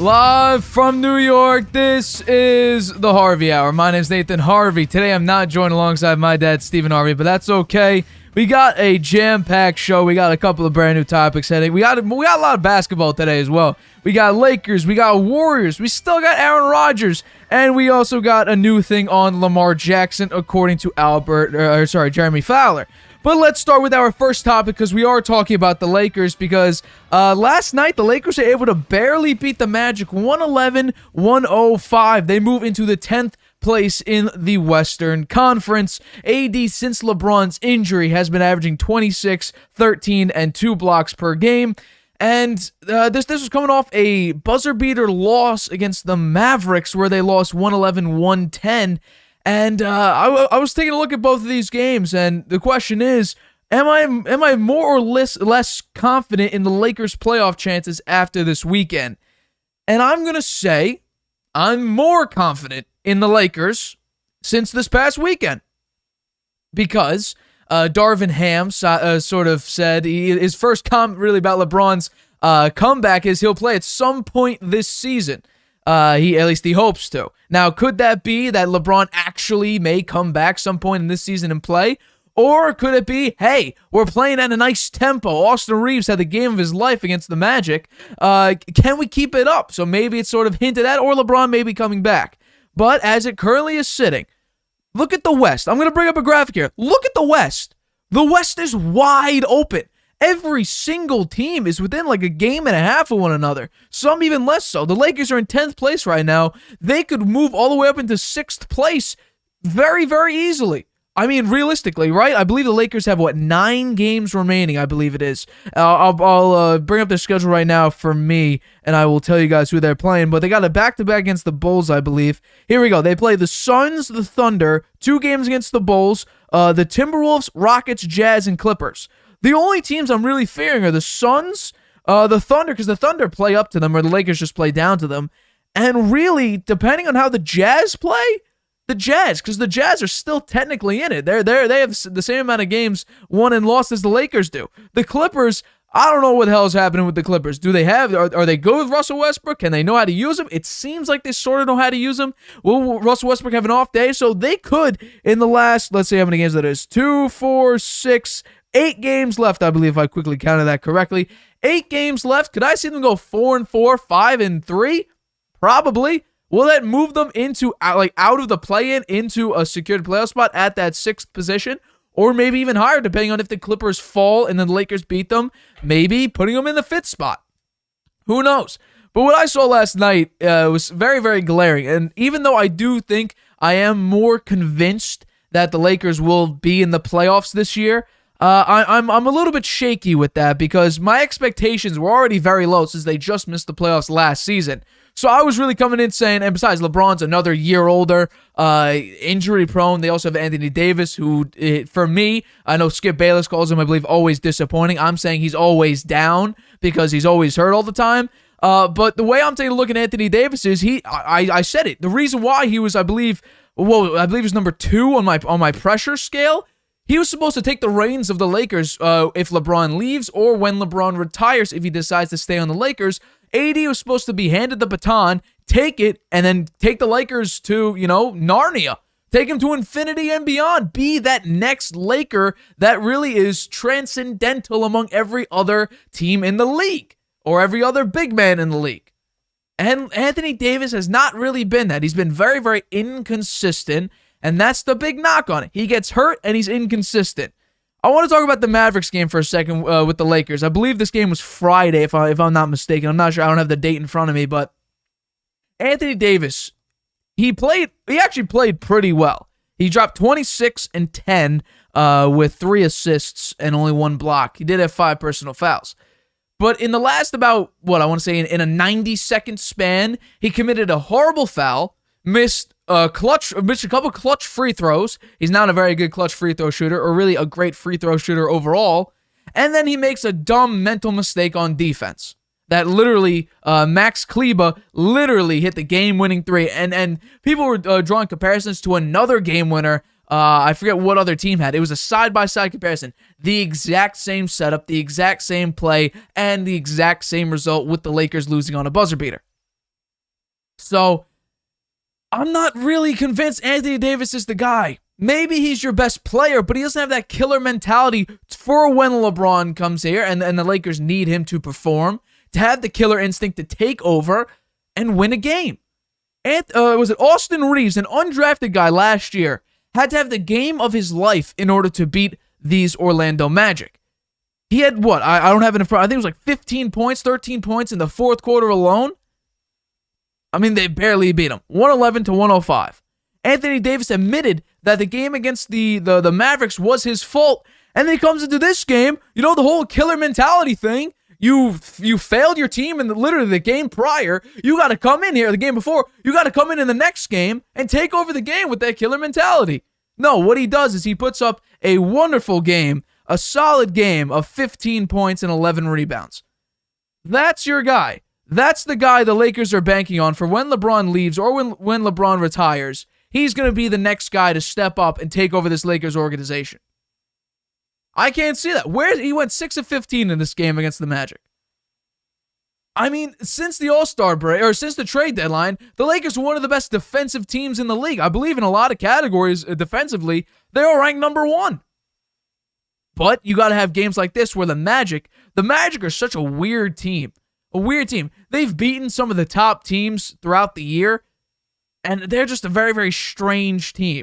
Live from New York, this is the Harvey Hour. My name's Nathan Harvey. Today I'm not joined alongside my dad, Stephen Harvey, but that's okay. We got a jam-packed show. We got a couple of brand new topics heading. We got a lot of basketball today as well. We got Lakers, we got Warriors, we still got Aaron Rodgers, and we also got a new thing on Lamar Jackson, according to Jeremy Fowler. But let's start with our first topic because we are talking about the Lakers because last night the Lakers were able to barely beat the Magic 111-105. They move into the 10th place in the Western Conference. AD, since LeBron's injury, has been averaging 26, 13, and 2 blocks per game. And this was coming off a buzzer-beater loss against the Mavericks where they lost 111-110. And I was taking a look at both of these games, and the question is, am I more or less confident in the Lakers' playoff chances after this weekend? And I'm going to say I'm more confident in the Lakers since this past weekend. Because Darvin Ham sort of said his first comment really about LeBron's comeback is he'll play at some point this season. At least he hopes to. Now, could that be that LeBron actually may come back some point in this season and play? Or could it be, hey, we're playing at a nice tempo. Austin Reeves had the game of his life against the Magic. Can we keep it up? So maybe it's sort of hinted at, or LeBron may be coming back. But as it currently is sitting, look at the West. I'm going to bring up a graphic here. Look at the West. The West is wide open. Every single team is within like a game and a half of one another. Some even less so. The Lakers are in 10th place right now. They could move all the way up into 6th place very, very easily. I mean, realistically, right? I believe the Lakers have, 9 games remaining, I believe it is. I'll bring up their schedule right now for me, and I will tell you guys who they're playing. But they got a back-to-back against the Bulls, I believe. Here we go. They play the Suns, the Thunder, 2 games against the Bulls, the Timberwolves, Rockets, Jazz, and Clippers. The only teams I'm really fearing are the Suns, the Thunder, because the Thunder play up to them, or the Lakers just play down to them. And really, depending on how the Jazz play, the Jazz, because the Jazz are still technically in it. They have the same amount of games won and lost as the Lakers do. The Clippers, I don't know what the hell is happening with the Clippers. Do they have, are they good with Russell Westbrook? Can they know how to use him? It seems like they sort of know how to use him. Will Russell Westbrook have an off day? So they could, in the last, let's see how many games that is, 2, 4, 6, 8 games left, I believe, if I quickly counted that correctly. 8 games left. Could I see them go 4-4, 5-3? Probably. Will that move them into out of the play-in into a secured playoff spot at that 6th position? Or maybe even higher, depending on if the Clippers fall and then the Lakers beat them. Maybe putting them in the 5th spot. Who knows? But what I saw last night was very, very glaring. And even though I do think I am more convinced that the Lakers will be in the playoffs this year, I'm a little bit shaky with that because my expectations were already very low since they just missed the playoffs last season. So I was really coming in saying, and besides, LeBron's another year older, injury prone. They also have Anthony Davis, who, for me, I know Skip Bayless calls him, I believe, always disappointing. I'm saying he's always down because he's always hurt all the time. But the way I'm taking a look at Anthony Davis is I said it. The reason why he was, I believe he was number 2 on my pressure scale. He was supposed to take the reins of the Lakers if LeBron leaves or when LeBron retires if he decides to stay on the Lakers. AD was supposed to be handed the baton, take it, and then take the Lakers to, Narnia. Take him to infinity and beyond. Be that next Laker that really is transcendental among every other team in the league or every other big man in the league. And Anthony Davis has not really been that. He's been very, very inconsistent. And that's the big knock on it. He gets hurt, and he's inconsistent. I want to talk about the Mavericks game for a second with the Lakers. I believe this game was Friday, if I'm not mistaken. I'm not sure. I don't have the date in front of me, but Anthony Davis, he actually played pretty well. He dropped 26 and 10 with 3 assists and only 1 block. He did have 5 personal fouls. But in the last about, in a 90-second span, he committed a horrible foul, missed a couple clutch free throws. He's not a very good clutch free throw shooter or really a great free throw shooter overall. And then he makes a dumb mental mistake on defense. That literally, Max Kleba literally hit the game-winning 3. And people were drawing comparisons to another game winner. I forget what other team had. It was a side-by-side comparison. The exact same setup, the exact same play, and the exact same result with the Lakers losing on a buzzer beater. So I'm not really convinced Anthony Davis is the guy. Maybe he's your best player, but he doesn't have that killer mentality for when LeBron comes here and the Lakers need him to perform, to have the killer instinct to take over and win a game. Was it Austin Reeves, an undrafted guy last year, had to have the game of his life in order to beat these Orlando Magic. He had what? I don't have it in front. I think it was like 15 points, 13 points in the fourth quarter alone. I mean, they barely beat him. 111 to 105. Anthony Davis admitted that the game against the Mavericks was his fault. And then he comes into this game, the whole killer mentality thing. You failed your team in literally the game prior. You got to come in here, the game before. You got to come in the next game and take over the game with that killer mentality. No, what he does is he puts up a wonderful game, a solid game of 15 points and 11 rebounds. That's your guy. That's the guy the Lakers are banking on for when LeBron leaves or when LeBron retires. He's going to be the next guy to step up and take over this Lakers organization. I can't see that. He went 6 of 15 in this game against the Magic. I mean, since the All-Star break, or since the trade deadline, the Lakers are one of the best defensive teams in the league. I believe in a lot of categories defensively, they are ranked number 1. But you got to have games like this where the Magic are such a weird team. A weird team. They've beaten some of the top teams throughout the year, and they're just a very, very strange team.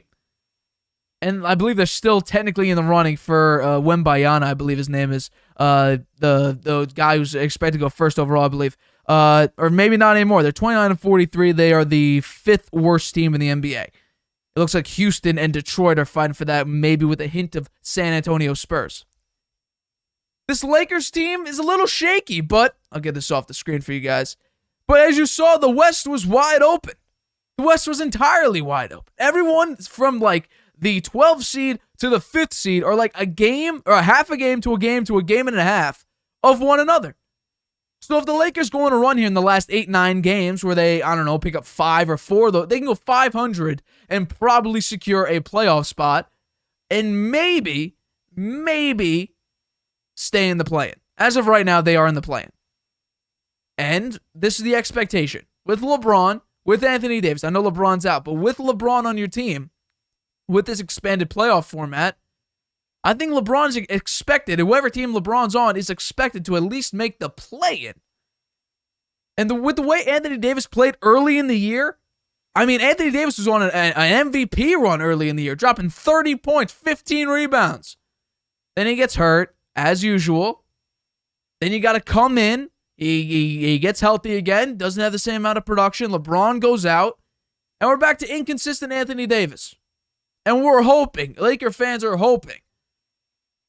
And I believe they're still technically in the running for Wembayana, I believe his name is. The guy who's expected to go first overall, I believe. Or maybe not anymore. They're 29 and 43. They are the 5th worst team in the NBA. It looks like Houston and Detroit are fighting for that, maybe with a hint of San Antonio Spurs. This Lakers team is a little shaky, but I'll get this off the screen for you guys. But as you saw, the West was wide open. The West was entirely wide open. Everyone from like the 12th seed to the 5th seed are like a game or a half a game to a game and a half of one another. So if the Lakers go on a run here in the last 8-9 games where they, pick up 5 or 4, though, they can go 500 and probably secure a playoff spot and maybe stay in the play-in. As of right now, they are in the play-in. And this is the expectation. With LeBron, with Anthony Davis, I know LeBron's out, but with LeBron on your team, with this expanded playoff format, I think LeBron's expected, whoever team LeBron's on, is expected to at least make the play-in. And with the way Anthony Davis played early in the year, Anthony Davis was on an MVP run early in the year, dropping 30 points, 15 rebounds. Then he gets hurt, as usual. Then you got to come in. He gets healthy again, doesn't have the same amount of production. LeBron goes out, and we're back to inconsistent Anthony Davis. And we're hoping, Laker fans are hoping,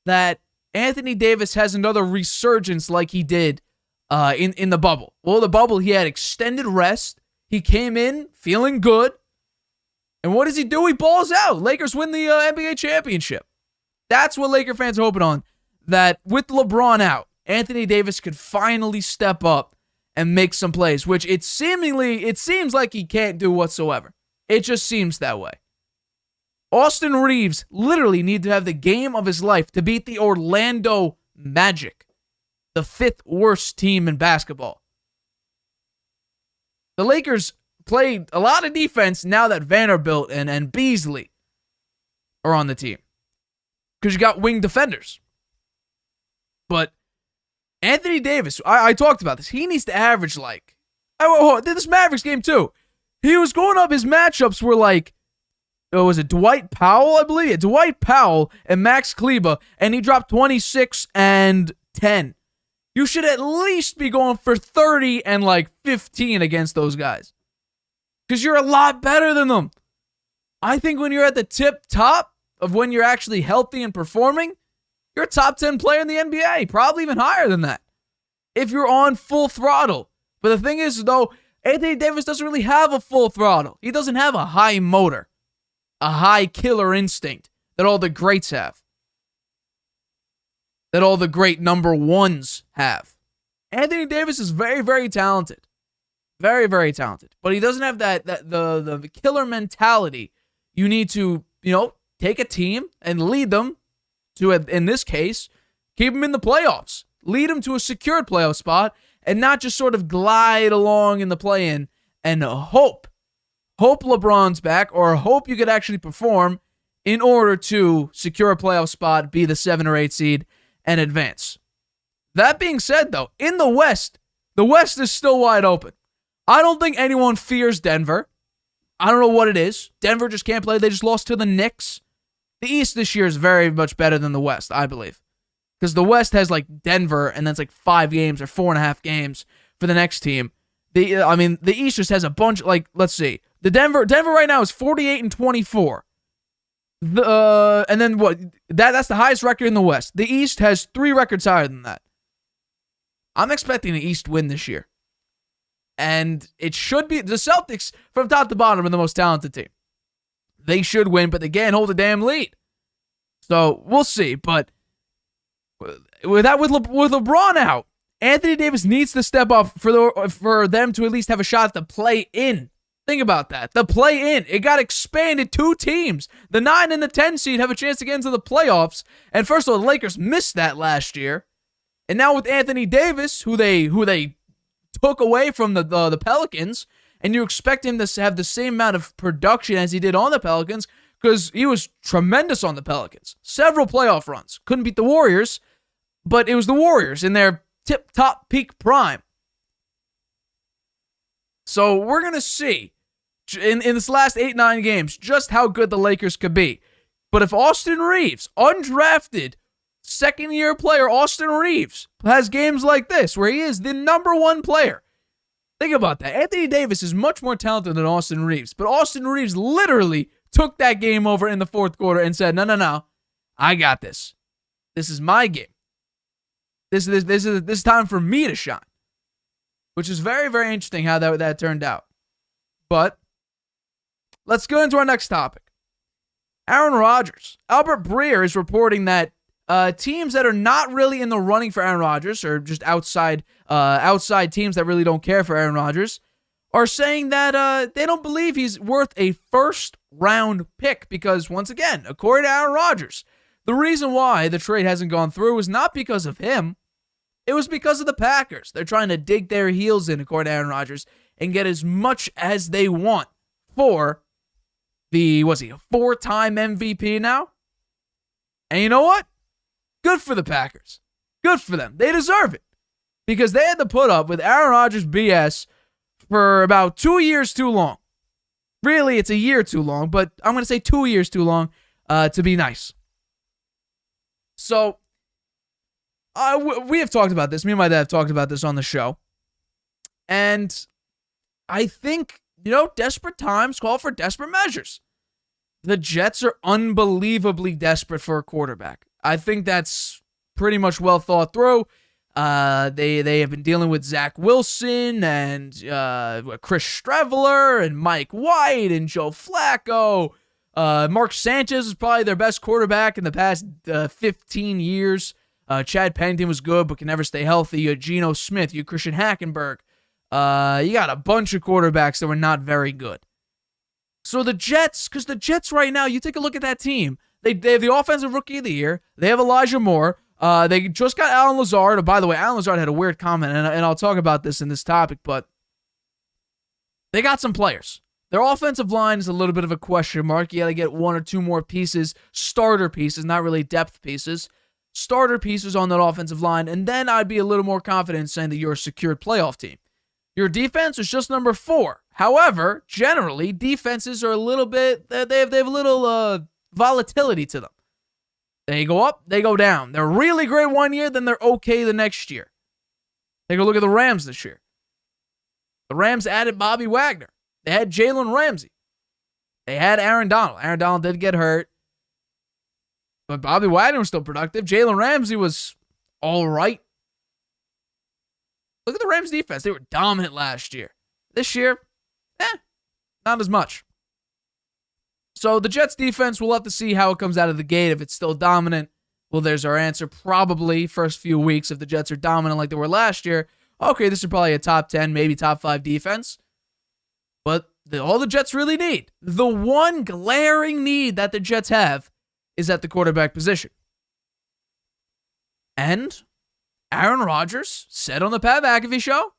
that Anthony Davis has another resurgence like he did in the bubble. Well, the bubble, he had extended rest. He came in feeling good. And what does he do? He balls out. Lakers win the NBA championship. That's what Laker fans are hoping on. That with LeBron out, Anthony Davis could finally step up and make some plays, which it seems like he can't do whatsoever. It just seems that way. Austin Reeves literally needed to have the game of his life to beat the Orlando Magic, the 5th worst team in basketball. The Lakers played a lot of defense now that Vanderbilt and Beasley are on the team, because you got wing defenders. But Anthony Davis, I talked about this. He needs to average this Mavericks game too. He was going up, his matchups were like, was it Dwight Powell, I believe? Yeah, Dwight Powell and Max Kleber, and he dropped 26 and 10. You should at least be going for 30 and 15 against those guys, because you're a lot better than them. I think when you're at the top of when you're actually healthy and performing, you're a top 10 player in the NBA, probably even higher than that, if you're on full throttle. But the thing is, though, Anthony Davis doesn't really have a full throttle. He doesn't have a high motor, a high killer instinct that all the greats have, that all the great number ones have. Anthony Davis is very, very talented. Very, very talented. But he doesn't have the killer mentality. You need to, take a team and lead them to, in this case, keep them in the playoffs. Lead them to a secured playoff spot and not just sort of glide along in the play-in and hope LeBron's back, or hope you could actually perform in order to secure a playoff spot, be the 7 or 8 seed, and advance. That being said, though, in the West is still wide open. I don't think anyone fears Denver. I don't know what it is. Denver just can't play. They just lost to the Knicks. The East this year is very much better than the West, I believe. Because the West has like Denver, and that's like 5 games or 4.5 games for the next team. The East just has a bunch, like, let's see. The Denver right now is 48-24. And then what? That's the highest record in the West. The East has 3 records higher than that. I'm expecting the East win this year. And it should be the Celtics from top to bottom are the most talented team. They should win, but they can't hold a damn lead. So we'll see. But with LeBron out, Anthony Davis needs to step up for them to at least have a shot at the play-in. Think about that. The play-in. It got expanded 2 teams. The 9 and the 10 seed have a chance to get into the playoffs. And first of all, the Lakers missed that last year. And now with Anthony Davis, who they took away from the Pelicans, and you expect him to have the same amount of production as he did on the Pelicans, because he was tremendous on the Pelicans. Several playoff runs. Couldn't beat the Warriors, but it was the Warriors in their tip-top peak prime. So we're going to see in this last 8-9 games just how good the Lakers could be. But if Austin Reeves, undrafted, second-year player Austin Reeves, has games like this where he is the number 1 player. Think about that. Anthony Davis is much more talented than Austin Reeves, but Austin Reeves literally took that game over in the 4th quarter and said, no, I got this. This is my game. This is time for me to shine. Which is very, very interesting how that turned out. But let's go into our next topic. Aaron Rodgers. Albert Breer is reporting that teams that are not really in the running for Aaron Rodgers, or just outside teams that really don't care for Aaron Rodgers, are saying that they don't believe he's worth a first-round pick because, once again, according to Aaron Rodgers, the reason why the trade hasn't gone through is not because of him. It was because of the Packers. They're trying to dig their heels in, according to Aaron Rodgers, and get as much as they want for a 4-time MVP now? And you know what? Good for the Packers. Good for them. They deserve it. Because they had to put up with Aaron Rodgers' BS for about 2 years too long. Really, it's a year too long, but I'm going to say 2 years too long to be nice. So, we have talked about this. Me and my dad have talked about this on the show. And I think, desperate times call for desperate measures. The Jets are unbelievably desperate for a quarterback. I think that's pretty much well thought through. They have been dealing with Zach Wilson and Chris Streveler and Mike White and Joe Flacco. Mark Sanchez is probably their best quarterback in the past 15 years. Chad Pennington was good but can never stay healthy. You had Geno Smith. You had Christian Hackenberg. You got a bunch of quarterbacks that were not very good. So the Jets, because the Jets right now, you take a look at that team. They have the offensive rookie of the year. They have Elijah Moore. They just got Alan Lazard. By the way, Alan Lazard had a weird comment, and I'll talk about this in this topic, but they got some players. Their offensive line is a little bit of a question mark. You got to get 1 or 2 more pieces, starter pieces, not really depth pieces, starter pieces on that offensive line, and then I'd be a little more confident saying that you're a secured playoff team. Your defense is just number 4. However, generally, defenses are a little bit, they have a little volatility to them. They go up, they go down. They're really great one year, then they're okay the next year. Take a look at the Rams this year. The Rams added Bobby Wagner. They had Jalen Ramsey. They had Aaron Donald. Aaron Donald did get hurt, but Bobby Wagner was still productive. Jalen Ramsey was all right. Look at the Rams defense. They were dominant last year. This year, not as much. So the Jets defense, we'll have to see how it comes out of the gate. If it's still dominant, well, there's our answer. Probably first few weeks, if the Jets are dominant like they were last year, okay, this is probably a top 10, maybe top 5 defense. But all the Jets really need, the one glaring need that the Jets have, is at the quarterback position. And Aaron Rodgers said on the Pat McAfee show,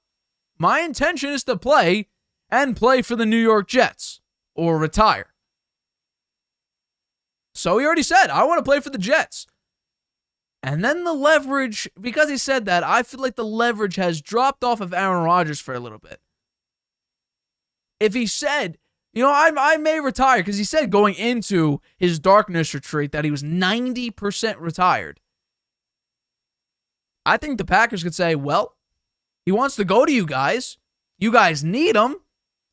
my intention is to play and play for the New York Jets or retire. So he already said, I want to play for the Jets. And then the leverage, because he said that, I feel like the leverage has dropped off of Aaron Rodgers for a little bit. If he said, I may retire, because he said going into his darkness retreat that he was 90% retired. I think the Packers could say, well, he wants to go to you guys. You guys need him.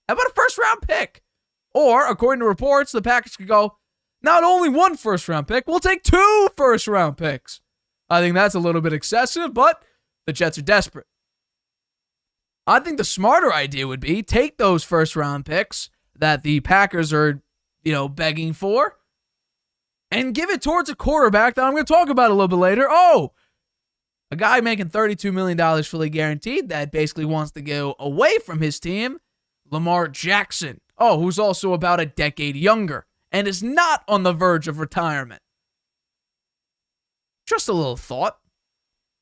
How about a first-round pick? Or, according to reports, the Packers could go, not only one first-round pick, we'll take 2 first-round picks. I think that's a little bit excessive, but the Jets are desperate. I think the smarter idea would be take those first-round picks that the Packers are, begging for, and give it towards a quarterback that I'm going to talk about a little bit later. Oh, a guy making $32 million fully guaranteed that basically wants to go away from his team, Lamar Jackson. Oh, who's also about a decade younger and is not on the verge of retirement. Just a little thought.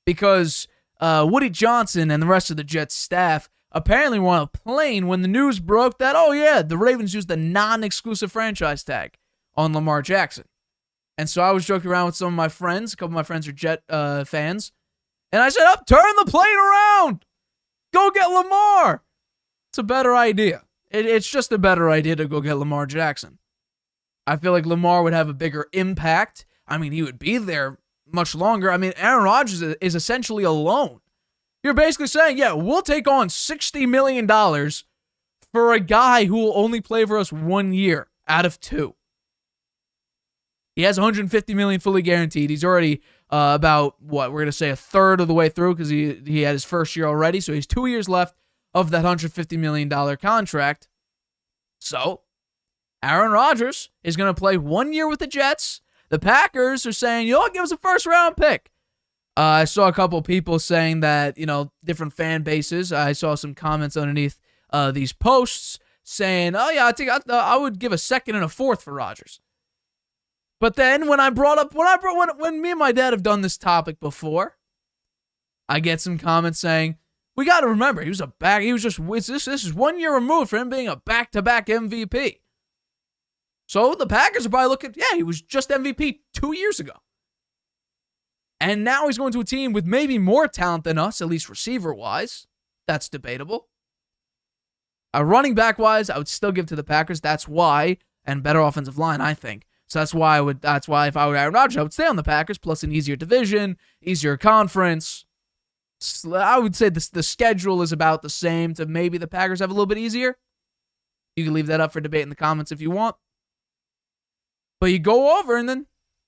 Because Woody Johnson and the rest of the Jets staff apparently were on a plane when the news broke that, the Ravens used the non-exclusive franchise tag on Lamar Jackson. And so I was joking around with some of my friends. A couple of my friends are Jet fans. And I said, turn the plane around. Go get Lamar. It's a better idea. It's just a better idea to go get Lamar Jackson. I feel like Lamar would have a bigger impact. I mean, he would be there much longer. I mean, Aaron Rodgers is essentially alone. You're basically saying, we'll take on $60 million for a guy who will only play for us 1 year out of 2. He has $150 million fully guaranteed. He's already about, we're going to say a third of the way through because he had his first year already. So he's 2 years left of that $150 million contract. So Aaron Rodgers is going to play 1 year with the Jets. The Packers are saying, give us a first-round pick. I saw a couple people saying that, different fan bases. I saw some comments underneath these posts saying, I think I would give a second and a fourth for Rodgers. But then when me and my dad have done this topic before, I get some comments saying, we got to remember, this is 1 year removed for him being a back-to-back MVP. So the Packers are probably looking, he was just MVP 2 years ago. And now he's going to a team with maybe more talent than us, at least receiver-wise. That's debatable. Running back-wise, I would still give to the Packers. That's why, and better offensive line, I think. So that's why if I were Aaron Rodgers, I would stay on the Packers, plus an easier division, easier conference. I would say the schedule is about the same to maybe the Packers have a little bit easier. You can leave that up for debate in the comments if you want. But you go over and then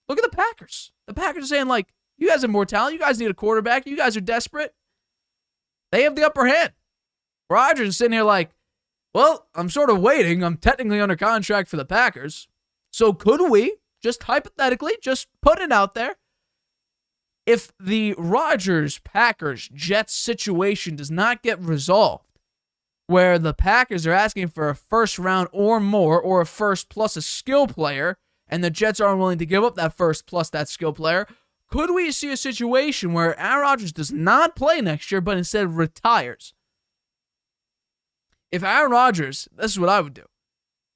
look at the Packers. The Packers are saying, you guys have more talent. You guys need a quarterback. You guys are desperate. They have the upper hand. Rodgers is sitting here I'm sort of waiting. I'm technically under contract for the Packers. So could we, just hypothetically, just put it out there, if the Rodgers-Packers-Jets situation does not get resolved, where the Packers are asking for a first round or more, or a first plus a skill player, and the Jets aren't willing to give up that first plus that skill player, could we see a situation where Aaron Rodgers does not play next year, but instead retires? If Aaron Rodgers, this is what I would do.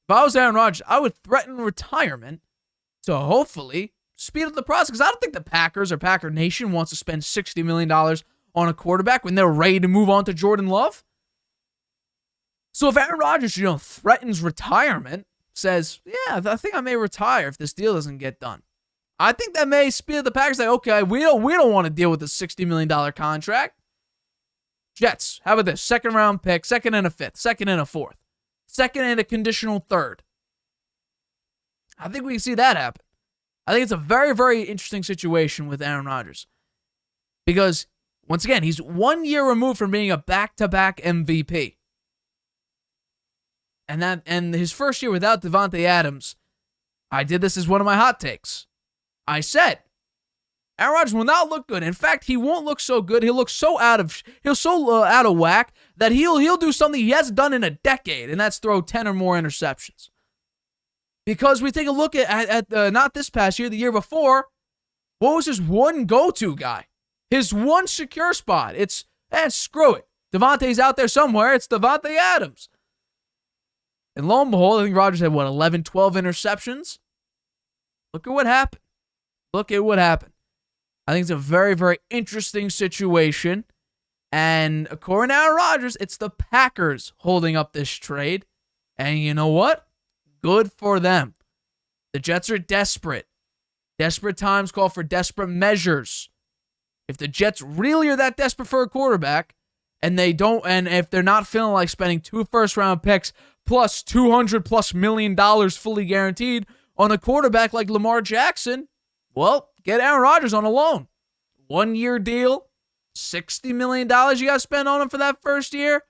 If I was Aaron Rodgers, I would threaten retirement to hopefully speed up the process, because I don't think the Packers or Packer Nation wants to spend $60 million on a quarterback when they're ready to move on to Jordan Love. So if Aaron Rodgers, threatens retirement, says, I think I may retire if this deal doesn't get done, I think that may speed up the Packers. Okay, we don't want to deal with the $60 million contract. Jets, how about this? Second round pick, second and a fifth, second and a fourth, second and a conditional third. I think we can see that happen. I think it's a very, very interesting situation with Aaron Rodgers. Because, once again, he's 1 year removed from being a back-to-back MVP. And his first year without Devontae Adams, I did this as one of my hot takes. I said, Aaron Rodgers will not look good. In fact, he won't look so good. He'll look so out of whack that he'll do something he hasn't done in a decade, and that's throw 10 or more interceptions. Because we take a look at not this past year, the year before, what was his one go-to guy? His one secure spot. It's, screw it. Devontae's out there somewhere. It's Devontae Adams. And lo and behold, I think Rodgers had, 11, 12 interceptions? Look at what happened. Look at what happened. I think it's a very, very interesting situation. And according to Aaron Rodgers, it's the Packers holding up this trade. And you know what? Good for them. The Jets are desperate. Desperate times call for desperate measures. If the Jets really are that desperate for a quarterback, and if they're not feeling like spending 2 first-round picks plus $200+ million fully guaranteed on a quarterback like Lamar Jackson, well, get Aaron Rodgers on a loan. 1-year deal, $60 million you got to spend on him for that first year,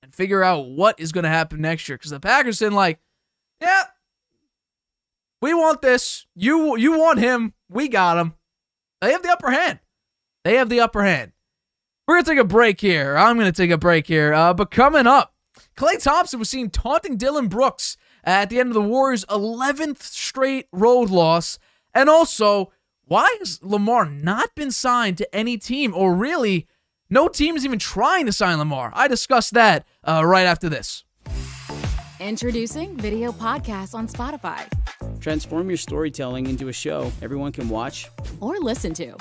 and figure out what is going to happen next year. Because the Packers saying like, yeah, we want this. You want him. We got him. They have the upper hand. We're going to take a break here. I'm going to take a break here. But coming up, Klay Thompson was seen taunting Dillon Brooks at the end of the Warriors' 11th straight road loss. And also, why has Lamar not been signed to any team? Or really, no team is even trying to sign Lamar. I discussed that right after this. Introducing video podcasts on Spotify. Transform your storytelling into a show everyone can watch or listen to.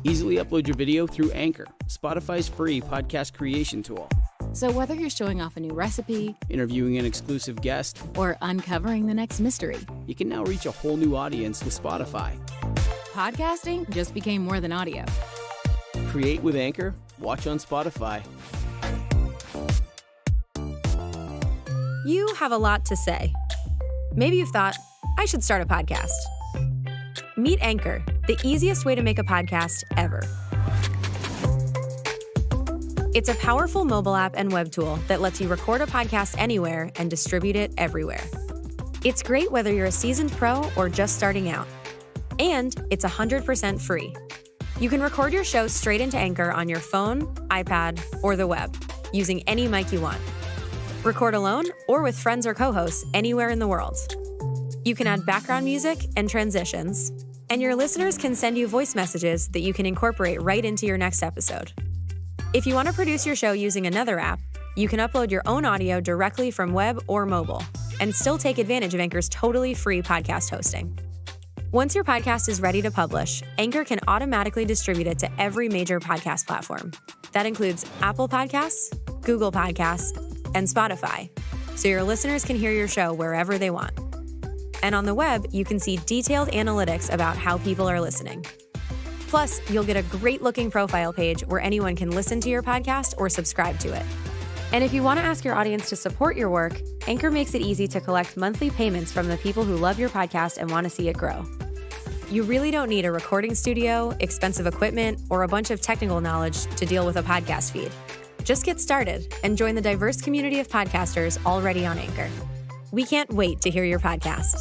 Easily upload your video through Anchor, Spotify's free podcast creation tool. So whether you're showing off a new recipe, interviewing an exclusive guest, or uncovering the next mystery, you can now reach a whole new audience with Spotify. Podcasting just became more than audio. Create with Anchor, watch on Spotify. You have a lot to say. Maybe you've thought, I should start a podcast. Meet Anchor, the easiest way to make a podcast ever. It's a powerful mobile app and web tool that lets you record a podcast anywhere and distribute it everywhere. It's great whether you're a seasoned pro or just starting out. And it's 100% free. You can record your show straight into Anchor on your phone, iPad, or the web, using any mic you want. Record alone or with friends or co-hosts anywhere in the world. You can add background music and transitions, and your listeners can send you voice messages that you can incorporate right into your next episode. If you want to produce your show using another app, you can upload your own audio directly from web or mobile, and still take advantage of Anchor's totally free podcast hosting. Once your podcast is ready to publish, Anchor can automatically distribute it to every major podcast platform. That includes Apple Podcasts, Google Podcasts, and Spotify, so your listeners can hear your show wherever they want. And on the web, you can see detailed analytics about how people are listening. Plus, you'll get a great-looking profile page where anyone can listen to your podcast or subscribe to it. And if you want to ask your audience to support your work, Anchor makes it easy to collect monthly payments from the people who love your podcast and want to see it grow. You really don't need a recording studio, expensive equipment, or a bunch of technical knowledge to deal with a podcast feed. Just get started and join the diverse community of podcasters already on Anchor. We can't wait to hear your podcast.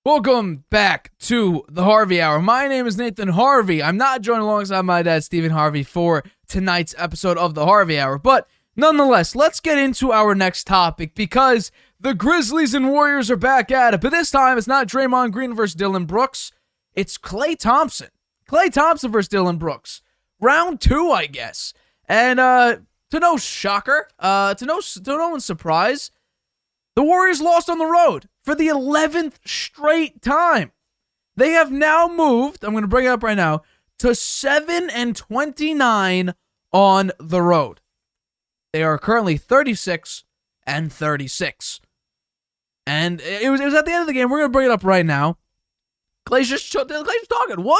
Welcome back to the Harvey Hour. My name is Nathan Harvey. I'm not joined alongside my dad, Stephen Harvey, for tonight's episode of the Harvey Hour. But nonetheless, let's get into our next topic because the Grizzlies and Warriors are back at it. But this time, it's not Draymond Green versus Dillon Brooks. It's Klay Thompson. Klay Thompson versus Dillon Brooks. Round 2, I guess. And to no shocker, to no one's surprise, the Warriors lost on the road for the 11th straight time. They have now moved, I'm going to bring it up right now, to 7-29 on the road. They are currently 36-36. And it was at the end of the game. We're going to bring it up right now. Clay's just talking. 1,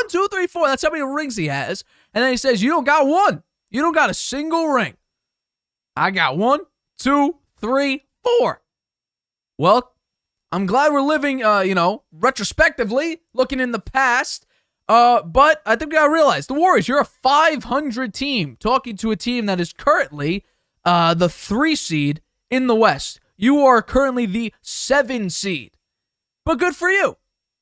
2, 3, 4. That's how many rings he has. And then he says, you don't got one. You don't got a single ring. I got 1, 2, 3, 4. Well, I'm glad we're living, retrospectively, looking in the past. But I think we gotta realize, the Warriors, you're a 500 team talking to a team that is currently the 3 seed in the West. You are currently the 7 seed. But good for you.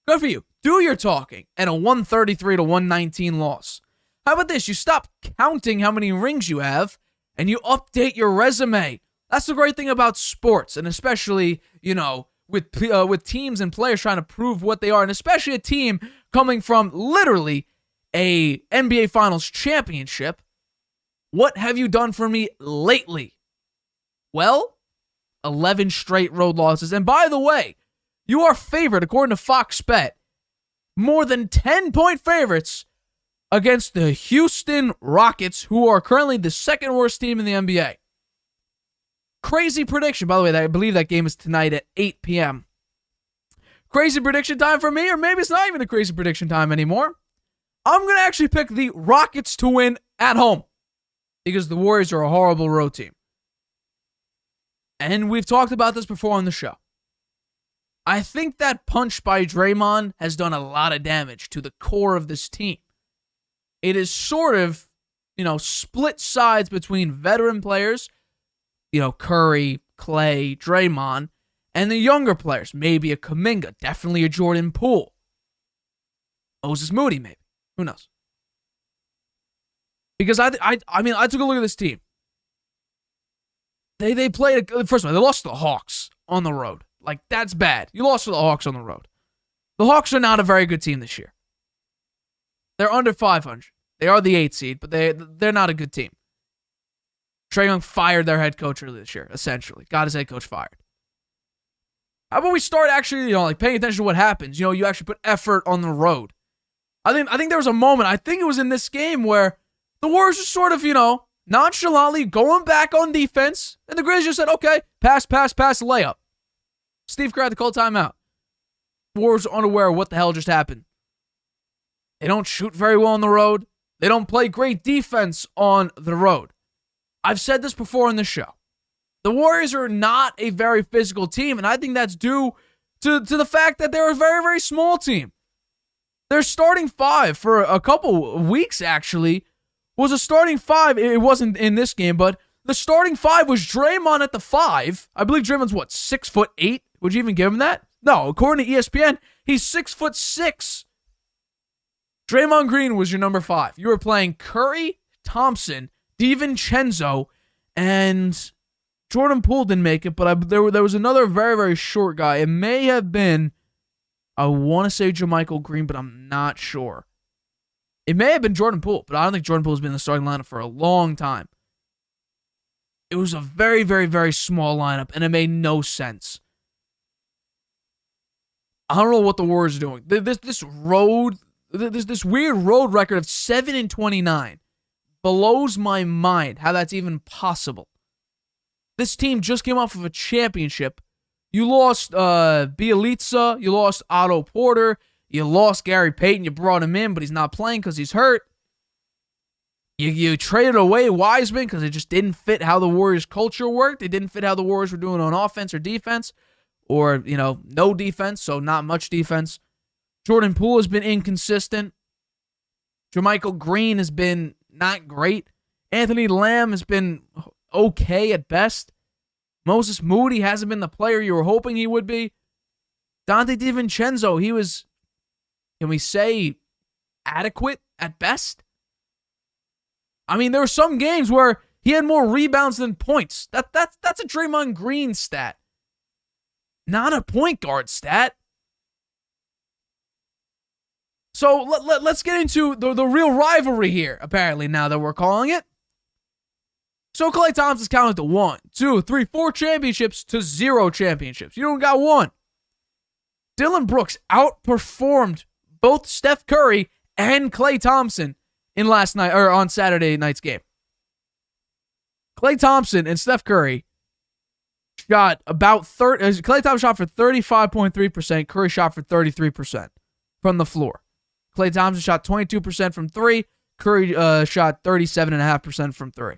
Good for you. Do your talking and a 133-119 loss. How about this? You stop counting how many rings you have and you update your resume. That's the great thing about sports, and especially, with teams and players trying to prove what they are, and especially a team coming from literally a NBA Finals championship. What have you done for me lately? Well, 11 straight road losses. And by the way, you are favored, according to Fox Bet, more than 10-point favorites against the Houston Rockets, who are currently the second worst team in the NBA. Crazy prediction. By the way, I believe that game is tonight at 8 p.m. Crazy prediction time for me, or maybe it's not even a crazy prediction time anymore. I'm going to actually pick the Rockets to win at home because the Warriors are a horrible road team. And we've talked about this before on the show. I think that punch by Draymond has done a lot of damage to the core of this team. It is sort of, split sides between veteran players, Curry, Klay, Draymond, and the younger players, maybe a Kuminga, definitely a Jordan Poole. Moses Moody, maybe. Who knows? Because I took a look at this team. They played, first of all, they lost to the Hawks on the road. Like, that's bad. You lost to the Hawks on the road. The Hawks are not a very good team this year. They're under 500. They are the 8th seed, but they're not a good team. Trae Young fired their head coach earlier this year, essentially. Got his head coach fired. How about we start actually, paying attention to what happens? You actually put effort on the road. I think there was a moment, I think it was in this game, where the Warriors just sort of, nonchalantly going back on defense, and the Grizzlies just said, okay, pass, layup. Steve Kerr had to call timeout. Warriors are unaware of what the hell just happened. They don't shoot very well on the road. They don't play great defense on the road. I've said this before on the show. The Warriors are not a very physical team, and I think that's due to the fact that they're a very, very small team. Their starting five for a couple of weeks, actually, was a starting five. It wasn't in this game, but the starting five was Draymond at the 5. I believe Draymond's, 6'8"? Would you even give him that? No, according to ESPN, he's 6'6". Draymond Green was your number 5. You were playing Curry, Thompson, DiVincenzo, and Jordan Poole didn't make it, but there was another very, very short guy. It may have been, I want to say JaMychal Green, but I'm not sure. It may have been Jordan Poole, but I don't think Jordan Poole has been in the starting lineup for a long time. It was a very, very, very small lineup, and it made no sense. I don't know what the Warriors are doing. This weird road record of 7-29 blows my mind how that's even possible. This team just came off of a championship. You lost Bielitsa, you lost Otto Porter, you lost Gary Payton. You brought him in, but he's not playing because he's hurt. You traded away Wiseman because it just didn't fit how the Warriors' culture worked. It didn't fit how the Warriors were doing on offense or defense, or no defense, so not much defense. Jordan Poole has been inconsistent. JaMychal Green has been not great. Anthony Lamb has been okay at best. Moses Moody hasn't been the player you were hoping he would be. Dante DiVincenzo, he was, can we say, adequate at best? I mean, there were some games where he had more rebounds than points. That's a Draymond Green stat, not a point guard stat. So let's get into the real rivalry here, apparently, now that we're calling it. So Klay Thompson's counted to 1, 2, 3, 4 championships to 0 championships. You don't got 1. Dillon Brooks outperformed both Steph Curry and Klay Thompson on Saturday night's game. Klay Thompson and Steph Curry shot about Klay Thompson shot for 35.3%, Curry shot for 33% from the floor. Klay Thompson shot 22% from 3, Curry shot 37.5% from 3.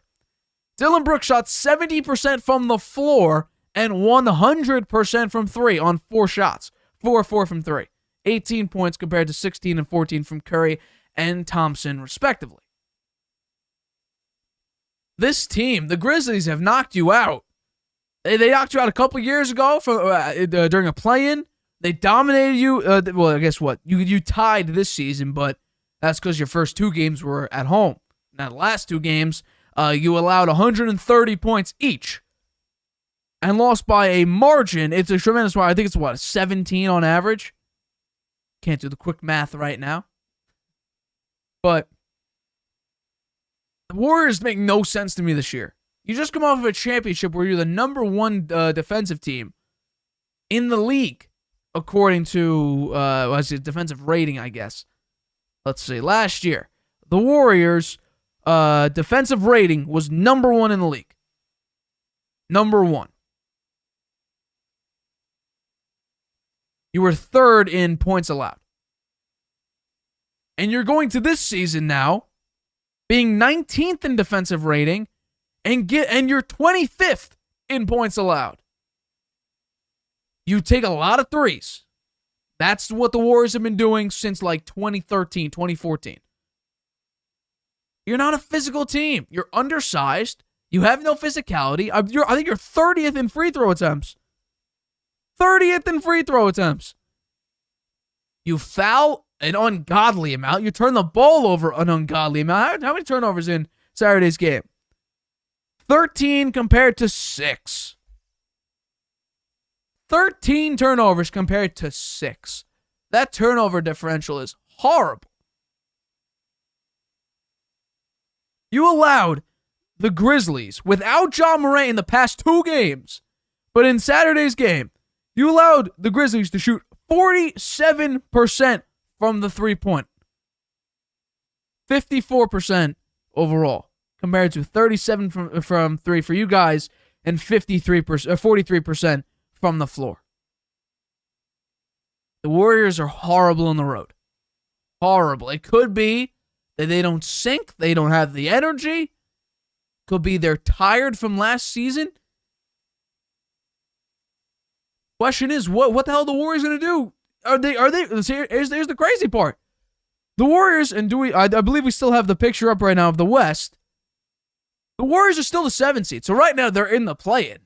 Dillon Brooks shot 70% from the floor and 100% from 3 on 4 shots. 4-4 from 3. 18 points compared to 16 and 14 from Curry and Thompson, respectively. This team, the Grizzlies, have knocked you out. They knocked you out a couple years ago during a play-in. They dominated you. Well, guess what? You tied this season, but that's because your first 2 games were at home. Now, the last 2 games, you allowed 130 points each and lost by a margin. It's a tremendous margin. I think it's, 17 on average? Can't do the quick math right now. But The Warriors make no sense to me this year. You just come off of a championship where you're the number one defensive team in the league, according to defensive rating, I guess. Let's see. Last year, the Warriors' defensive rating was number one in the league. Number one. You were third in points allowed. And you're going to this season now, being 19th in defensive rating, and you're 25th in points allowed. You take a lot of threes. That's what the Warriors have been doing since like 2013, 2014. You're not a physical team. You're undersized. You have no physicality. I think you're 30th in free throw attempts. 30th in free throw attempts. You foul an ungodly amount. You turn the ball over an ungodly amount. How many turnovers in Saturday's game? 13 compared to 6. 13 turnovers compared to 6. That turnover differential is horrible. You allowed the Grizzlies, without John Morant in the past 2 games, but in Saturday's game, you allowed the Grizzlies to shoot 47% from the three-point. 54% overall, compared to 37 from 3 for you guys and 43% from the floor. The Warriors are horrible on the road. Horrible. It could be that they don't sink, they don't have the energy. Could be they're tired from last season. Question is, what the hell are the Warriors going to do? Are they? Here's the crazy part. The Warriors, and I believe we still have the picture up right now of the West. The Warriors are still the 7th seed, so right now they're in the play-in.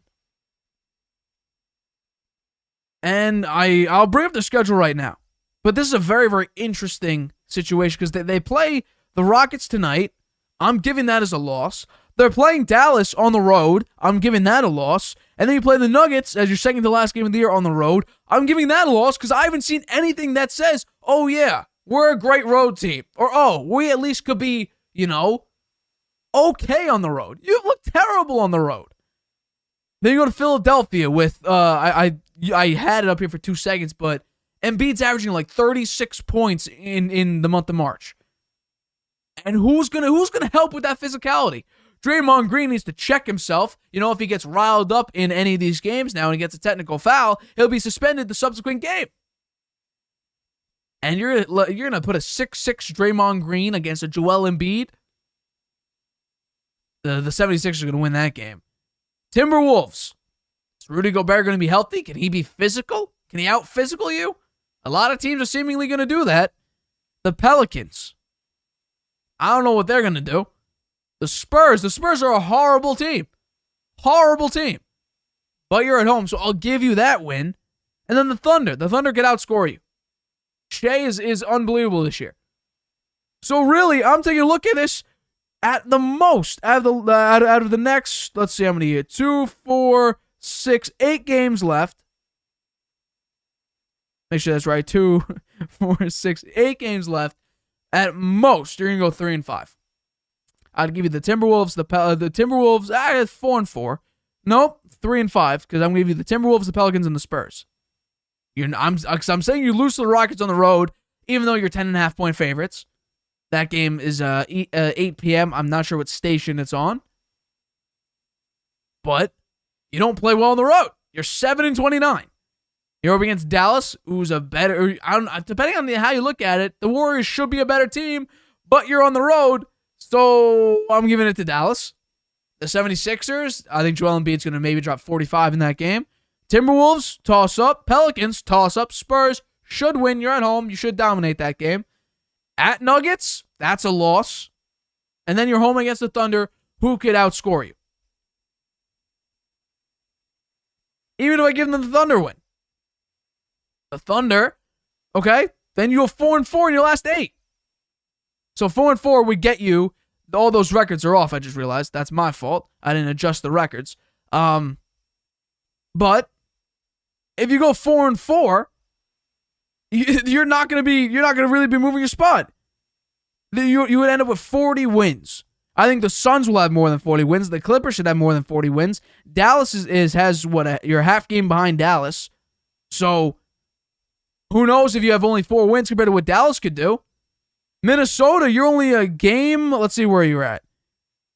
And I'll bring up the schedule right now. But this is a very, very interesting situation because they play the Rockets tonight. I'm giving that as a loss. They're playing Dallas on the road. I'm giving that a loss. And then you play the Nuggets as your second to last game of the year on the road. I'm giving that a loss because I haven't seen anything that says, oh yeah, we're a great road team. Or, oh, we at least could be, okay on the road. You look terrible on the road. Then you go to Philadelphia with, I had it up here for 2 seconds, but Embiid's averaging like 36 points in the month of March. And who's gonna help with that physicality? Draymond Green needs to check himself. If he gets riled up in any of these games now and he gets a technical foul, he'll be suspended the subsequent game. And you're gonna put a 6'6" Draymond Green against a Joel Embiid? The 76ers are gonna win that game. Timberwolves. Is Rudy Gobert gonna be healthy? Can he be physical? Can he out-physical you? A lot of teams are seemingly gonna do that. The Pelicans. I don't know what they're gonna do. The Spurs are a horrible team. Horrible team. But you're at home, so I'll give you that win. And then the Thunder. The Thunder could outscore you. Shea is unbelievable this year. So really, I'm taking a look at this at the most. Out of the next, let's see how many here. 2, 4, 6, 8 games left. Make sure that's right. 2, 4, 6, 8 games left. At most, you're going to go 3-5. I'd give you the Timberwolves, the Timberwolves, 4-4. Nope, 3-5, because I'm going to give you the Timberwolves, the Pelicans, and the Spurs. I'm saying you lose to the Rockets on the road, even though you're 10.5 point favorites. That game is 8 p.m. I'm not sure what station it's on. But you don't play well on the road. You're 7-29. You're up against Dallas, who's a better, depending on how you look at it, the Warriors should be a better team, but you're on the road. So I'm giving it to Dallas. The 76ers, I think Joel Embiid's going to maybe drop 45 in that game. Timberwolves, toss up. Pelicans, toss up. Spurs, should win. You're at home. You should dominate that game. At Nuggets, that's a loss. And then you're home against the Thunder, who could outscore you. Even if I give them the Thunder win. The Thunder, okay, then you go 4-4 in your last 8. So 4-4 would get you. All those records are off. I just realized that's my fault. I didn't adjust the records. But if you go 4-4, you're not gonna really be moving your spot. You would end up with 40 wins. I think the Suns will have more than 40 wins. The Clippers should have more than 40 wins. Dallas has what, you're a half game behind Dallas. So who knows if you have only 4 wins compared to what Dallas could do. Minnesota, you're only a game. Let's see where you're at.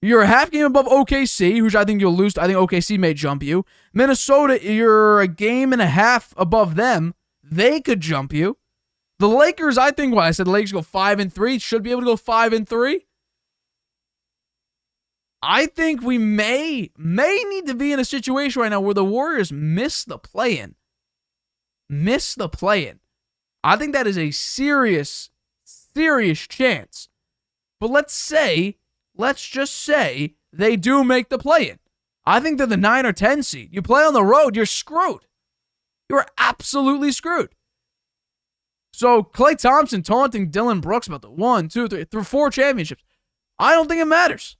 You're a half game above OKC, which I think you'll lose. I think OKC may jump you. Minnesota, you're a game and a half above them. They could jump you. The Lakers, I think, I said the Lakers go 5-3, should be able to go 5-3. I think we may need to be in a situation right now where the Warriors miss the play-in. I think that is a serious chance. But let's just say they do make the play-in. I think they're the 9 or 10 seed. You play on the road, you're screwed. You're absolutely screwed. So Klay Thompson taunting Dylan Brooks about the 1, 2, 3, 4 championships. I don't think it matters.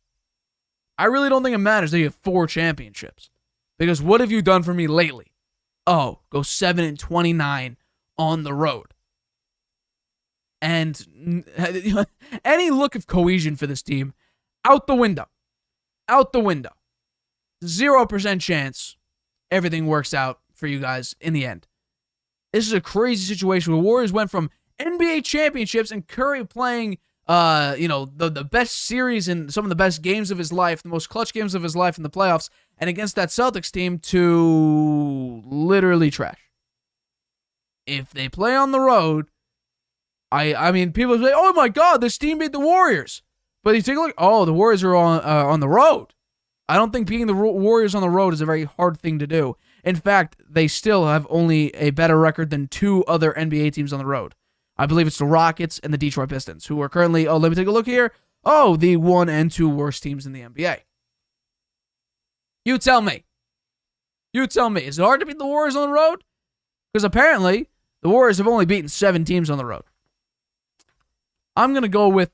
I really don't think it matters that you have 4 championships. Because what have you done for me lately? Oh, go 7-29 on the road. And any look of cohesion for this team, out the window. 0% chance everything works out for you guys in the end. This is a crazy situation where Warriors went from NBA championships and Curry playing the best series and some of the best games of his life, the most clutch games of his life in the playoffs, and against that Celtics team to literally trash. If they play on the road, I mean, people say, oh my God, this team beat the Warriors. But you take a look, the Warriors are on the road. I don't think beating the Warriors on the road is a very hard thing to do. In fact, they still have only a better record than 2 other NBA teams on the road. I believe it's the Rockets and the Detroit Pistons, who are currently, let me take a look here. The 1 and 2 worst teams in the NBA. You tell me. Is it hard to beat the Warriors on the road? Because apparently, the Warriors have only beaten 7 teams on the road. I'm going to go with,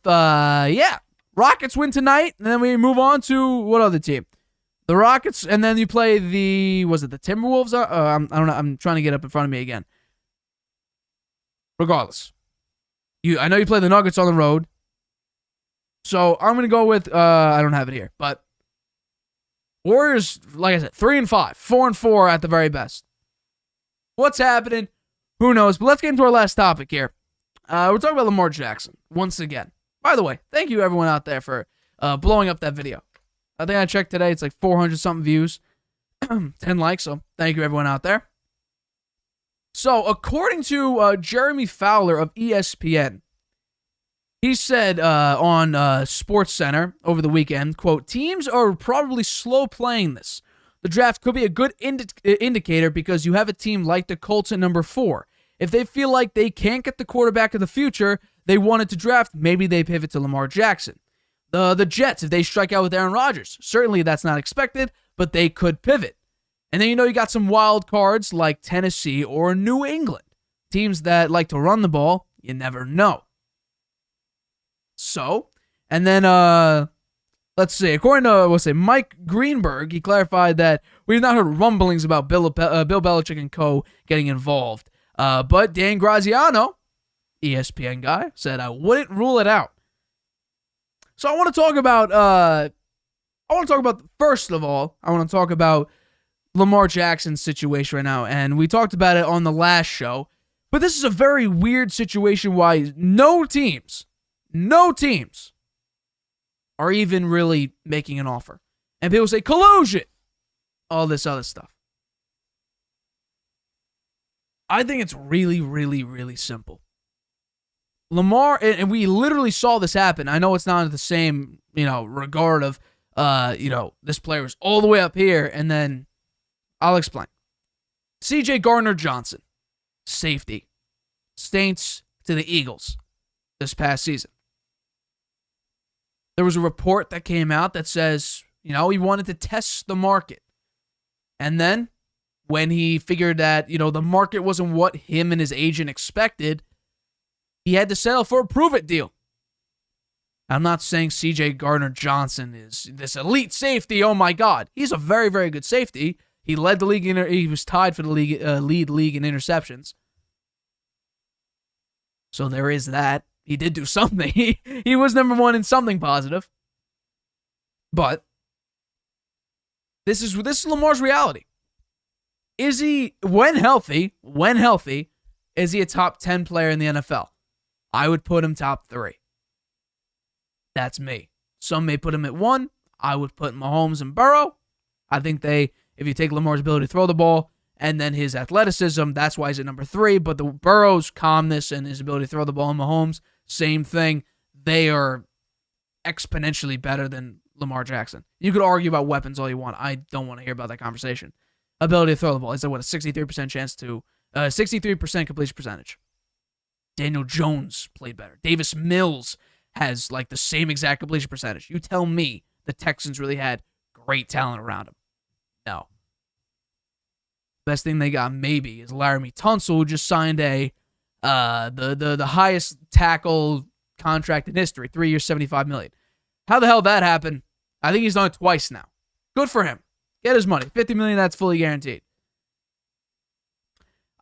Rockets win tonight, and then we move on to what other team? The Rockets, and then you play the Timberwolves? I don't know. I'm trying to get up in front of me again. Regardless. I know you play the Nuggets on the road. So I'm going to go with, I don't have it here, but Warriors, like I said, 3-5, 4-4 at the very best. What's happening? Who knows? But let's get into our last topic here. We're talking about Lamar Jackson once again. By the way, thank you everyone out there for blowing up that video. I think I checked today, it's like 400-something views, 10 likes, so thank you everyone out there. So, according to Jeremy Fowler of ESPN, he said on SportsCenter over the weekend, quote, teams are probably slow playing this. The draft could be a good indicator because you have a team like the Colts at number 4. If they feel like they can't get the quarterback of the future they wanted to draft, maybe they pivot to Lamar Jackson. The Jets, if they strike out with Aaron Rodgers, certainly that's not expected, but they could pivot. And then you got some wild cards like Tennessee or New England. Teams that like to run the ball, you never know. So, and then, let's see, according to, Mike Greenberg, he clarified that we've not heard rumblings about Bill Belichick and co. getting involved. But Dan Graziano, ESPN guy, said I wouldn't rule it out. So I want to talk about, first of all, I want to talk about Lamar Jackson's situation right now. And we talked about it on the last show. But this is a very weird situation why no teams are even really making an offer. And people say, collusion, all this other stuff. I think it's really, really, really simple. Lamar, and we literally saw this happen. I know it's not the same, regard of, this player is all the way up here, and then I'll explain. C.J. Gardner-Johnson, safety, Saints to the Eagles this past season. There was a report that came out that says, he wanted to test the market. And then, when he figured that, the market wasn't what him and his agent expected, he had to settle for a prove-it deal. I'm not saying C.J. Gardner-Johnson is this elite safety. Oh my God, he's a very, very good safety. He led the league. He was tied for the league lead in interceptions. So there is that. He did do something. He was number 1 in something positive. But this is Lamar's reality. Is he, when healthy, is he a top 10 player in the NFL? I would put him top 3. That's me. Some may put him at 1. I would put Mahomes and Burrow. I think if you take Lamar's ability to throw the ball and then his athleticism, that's why he's at number 3. But the Burrow's calmness and his ability to throw the ball, and Mahomes, same thing. They are exponentially better than Lamar Jackson. You could argue about weapons all you want. I don't want to hear about that conversation. Ability to throw the ball. He's at, a 63% chance to, 63% completion percentage. Daniel Jones played better. Davis Mills has the same exact completion percentage. You tell me the Texans really had great talent around him. No. Best thing they got maybe is Laramie Tunsil, who just signed the highest tackle contract in history, 3 years, $75 million. How the hell that happened? I think he's done it twice now. Good for him. Get his money. $50 million, that's fully guaranteed.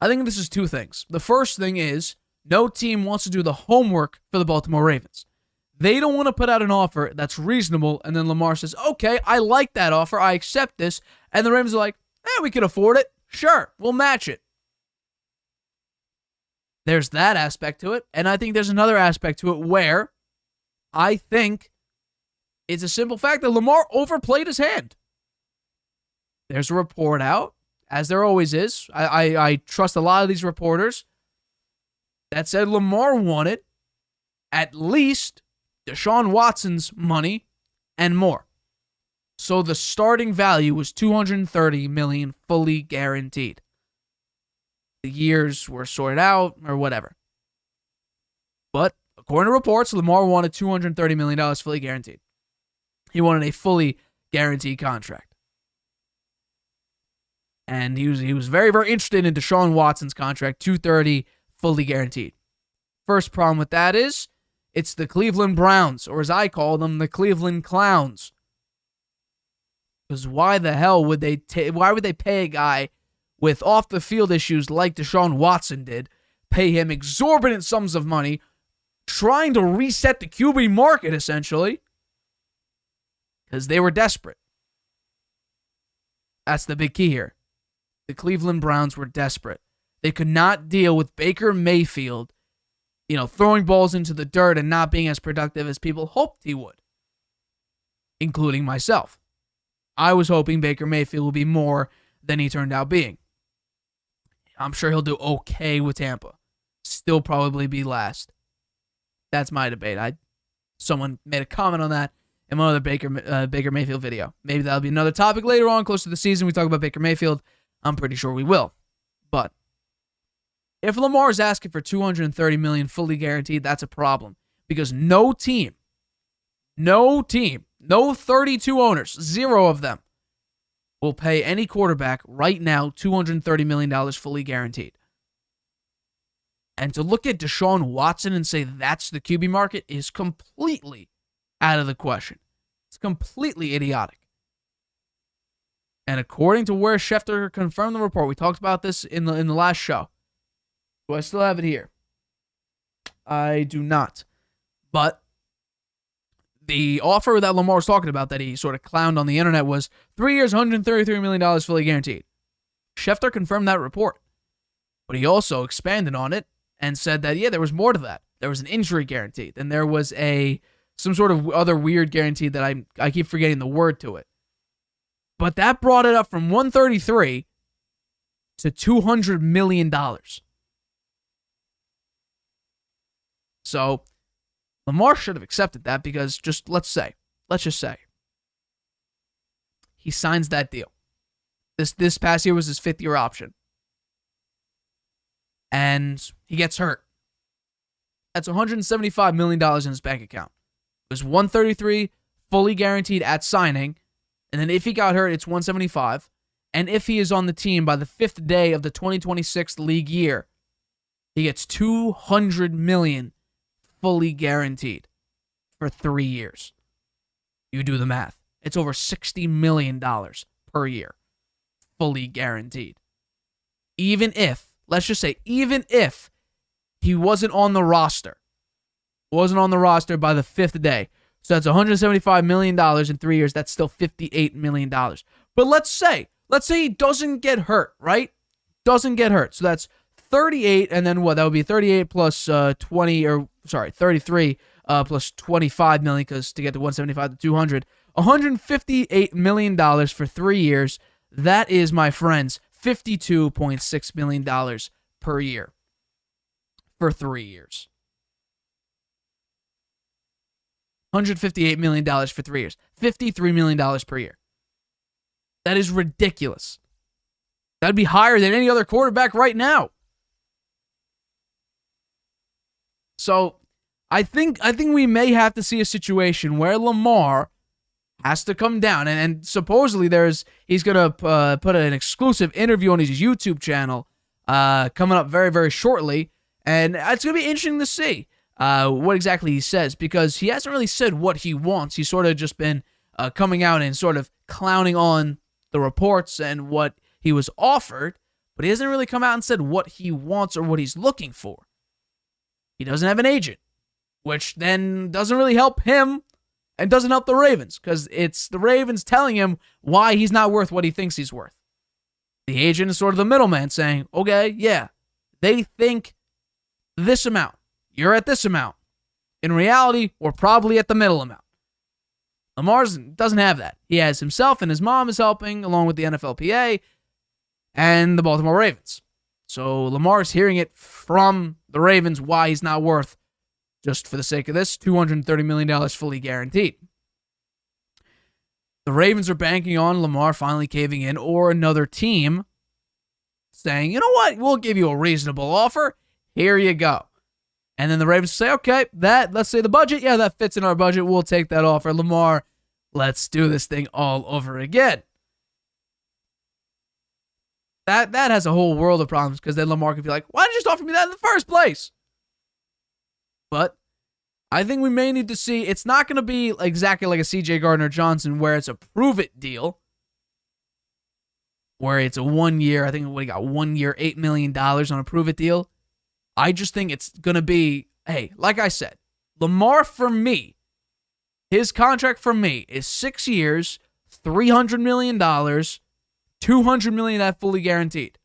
I think this is 2 things. The first thing is no team wants to do the homework for the Baltimore Ravens. They don't want to put out an offer that's reasonable, and then Lamar says, okay, I like that offer, I accept this, and the Ravens are like, we can afford it. Sure, we'll match it. There's that aspect to it, and I think there's another aspect to it where I think it's a simple fact that Lamar overplayed his hand. There's a report out, as there always is. I trust a lot of these reporters that said Lamar wanted at least Deshaun Watson's money and more. So the starting value was $230 million fully guaranteed. The years were sorted out or whatever. But according to reports, Lamar wanted $230 million fully guaranteed. He wanted a fully guaranteed contract. And he was very, very interested in Deshaun Watson's contract, $230 fully guaranteed. First problem with that is it's the Cleveland Browns, or as I call them, the Cleveland Clowns. Because why the hell would they pay a guy with off-the-field issues like Deshaun Watson did, pay him exorbitant sums of money, trying to reset the QB market, essentially? Because they were desperate. That's the big key here. The Cleveland Browns were desperate. They could not deal with Baker Mayfield, throwing balls into the dirt and not being as productive as people hoped he would, including myself. I was hoping Baker Mayfield would be more than he turned out being. I'm sure he'll do okay with Tampa. Still probably be last. That's my debate. Someone made a comment on that in one other Baker Mayfield video. Maybe that'll be another topic later on, close to the season. We talk about Baker Mayfield. I'm pretty sure we will. But if Lamar is asking for $230 million fully guaranteed, that's a problem. Because no team, no 32 owners, 0 of them, will pay any quarterback right now $230 million fully guaranteed. And to look at Deshaun Watson and say that's the QB market is completely out of the question. It's completely idiotic. And according to where Schefter confirmed the report, we talked about this in the last show. Do I still have it here? I do not. But the offer that Lamar was talking about that he sort of clowned on the internet was 3 years, $133 million fully guaranteed. Schefter confirmed that report. But he also expanded on it and said that, there was more to that. There was an injury guarantee. Then there was some sort of other weird guarantee that I keep forgetting the word to it. But that brought it up from 133 to $200 million. So Lamar should have accepted that because let's just say he signs that deal. This past year was his 5th-year option. And he gets hurt. That's $175 million in his bank account. It was 133 fully guaranteed at signing. And then if he got hurt, it's 175. And if he is on the team by the 5th day of the 2026 league year, he gets $200 million fully guaranteed for 3 years. You do the math. It's over $60 million per year, fully guaranteed. Even if he wasn't on the roster by the 5th day, So that's $175 million in 3 years. That's still $58 million. But let's say he doesn't get hurt, right? Doesn't get hurt. So that's 38, and then what? That would be 38 plus 33 plus 25 million, because to get to 175 to 200, $158 million for 3 years. That is, my friends, $52.6 million per year for 3 years. $158 million for 3 years. $53 million per year. That is ridiculous. That'd be higher than any other quarterback right now. So I think we may have to see a situation where Lamar has to come down, and supposedly he's gonna put an exclusive interview on his YouTube channel coming up very, very shortly, and it's gonna be interesting to see what exactly he says, because he hasn't really said what he wants. He's sort of just been coming out and sort of clowning on the reports and what he was offered, but he hasn't really come out and said what he wants or what he's looking for. He doesn't have an agent, which then doesn't really help him and doesn't help the Ravens, because it's the Ravens telling him why he's not worth what he thinks he's worth. The agent is sort of the middleman saying, okay, yeah, they think this amount. You're at this amount. In reality, we're probably at the middle amount. Lamar doesn't have that. He has himself, and his mom is helping, along with the NFLPA and the Baltimore Ravens. So Lamar's hearing it from the Ravens why he's not worth, just for the sake of this, $230 million fully guaranteed. The Ravens are banking on Lamar finally caving in, or another team saying, you know what, we'll give you a reasonable offer. Here you go. And then the Ravens say, okay, let's say the budget, yeah, that fits in our budget. We'll take that offer. Lamar, let's do this thing all over again. That has a whole world of problems, because then Lamar could be like, why did you just offer me that in the first place? But I think we may need to see, it's not going to be exactly like a CJ Gardner-Johnson where it's a prove-it deal, where it's a 1 year, I think he got 1 year, $8 million on a prove-it deal. I just think it's going to be, hey, like I said, Lamar, for me, his contract for me is 6 years, $300 million, $200 million that fully guaranteed,